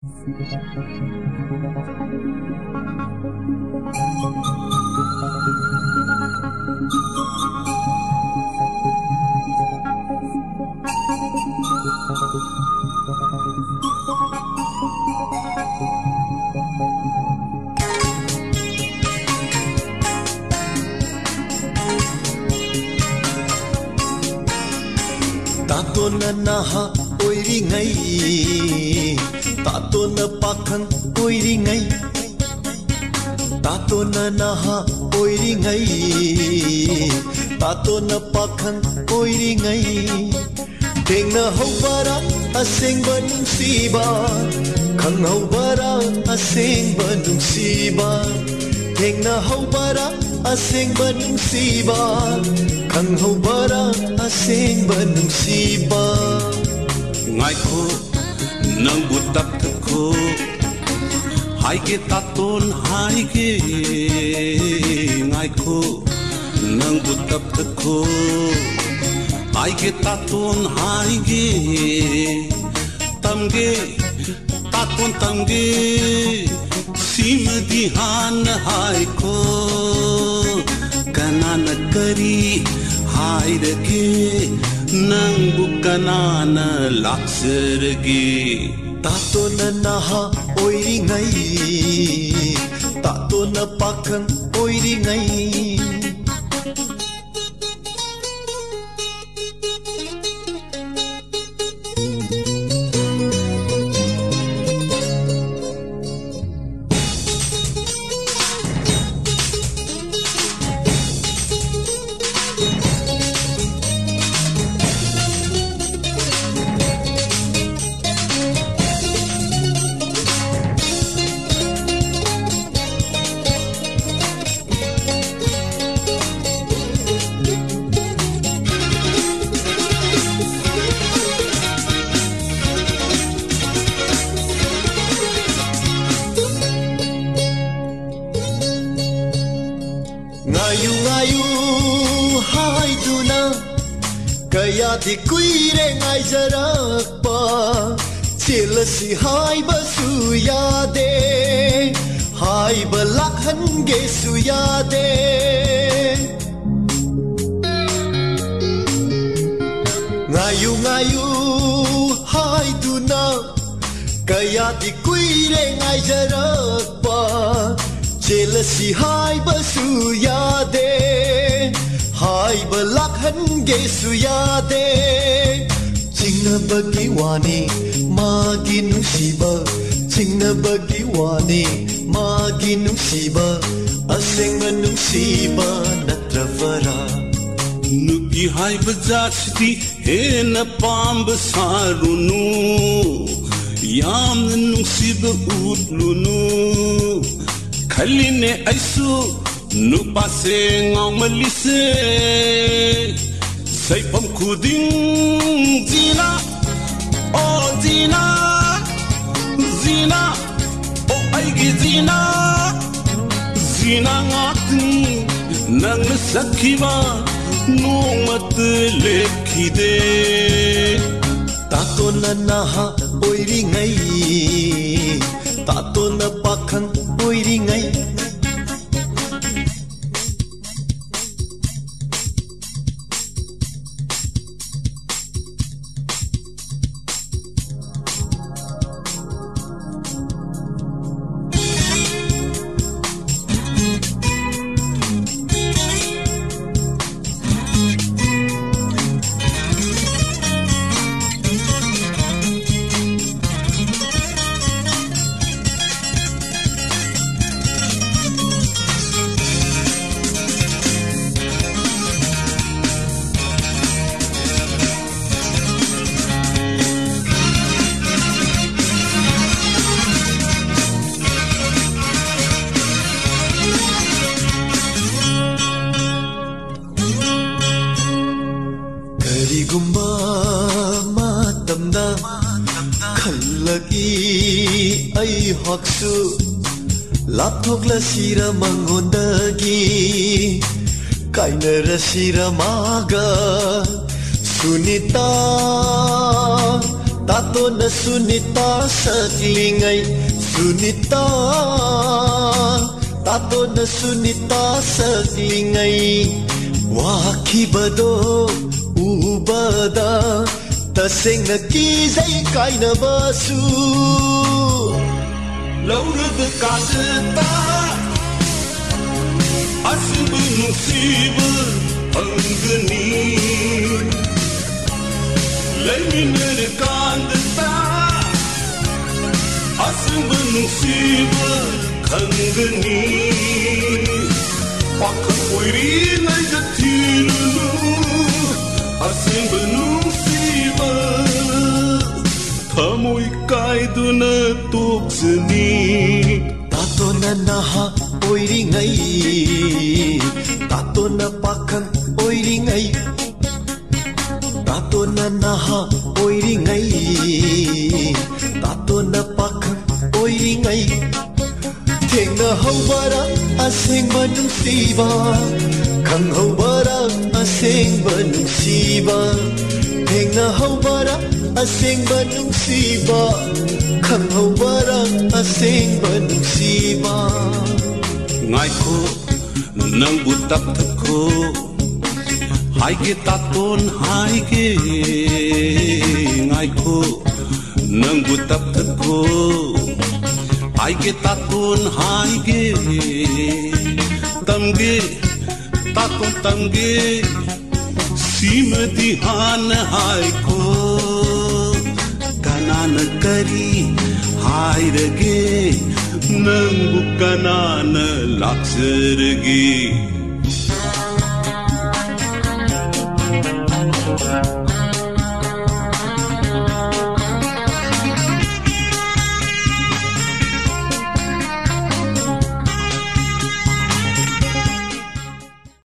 Tato na naha oiringai, tato na pakhang oiringai, tato na naha oiringai, tato na pakhang oiringai. Thengna haubara asengba nungsiba, khang haubara asengba nungsiba. Thengna haubara asengba nungsiba, khang haubara asengba nungsiba. Ngaiko nang butap ko, haige taton haige. Ngaiko nang butap ko, haige taton haige. Tamge taton tamge, simdi han haiko. Kanana kari hairage, nang bukanana laksarage. Tato na naha oiringai, tato na pakhang oiringai. Ngayu ngayu haiduna, kaya di kuire ngai jarakpa. Chilasi haiba suyade, haiba lakhan ge suyade. Ngayu ngayu haiduna, kaya di kuire ngai jarakpa. Chilasi haiba suyade, haiba lakhan ge suyade. Chingna bagi wani magi nungsiba, chingna bagi wani magi nungsiba. Asengba nungsiba natravara. Nugi haiba jachdi hena pamba sarunu, yamna nungsiba utlunu. Kaline aisu nupa se ngau malise, saipam kuding zina, oh zina, zina, oh aigi zina, zina ngati nang nasakiba nung matlekide. Tato na naha oiringai, tato na pakhang oiringai. Karigumba matamda khallagi ai haksu lapthokla sira mangondagi kainara sira maga sunita tato na sunita saklingai sunita tato na sunita saklingai wakibado ubada tasengna kizai kaina basu laurada kaseta asbu nusiba angani leminere kandta asbu nusiba kangani pakhan oiri nai jathilu asbu nusiba thamoi kaiduna tuksani tato na naha oiri ngai tato na pakhan oiri ngai tato na naha oiri ngai tato na pakhan oiri ngai thengna haubara asengba nungsiba khang haubara asengba nungsiba thengna haubara asengba nungsiba khang haubara asengba nungsiba ngai ko nang butap thako hai ge taton hai ge ngai ko nang butap thako hai ge taton hai ge tamge taton tamge simati han hai ko kanana kari hai rage nang bu kanana laksarge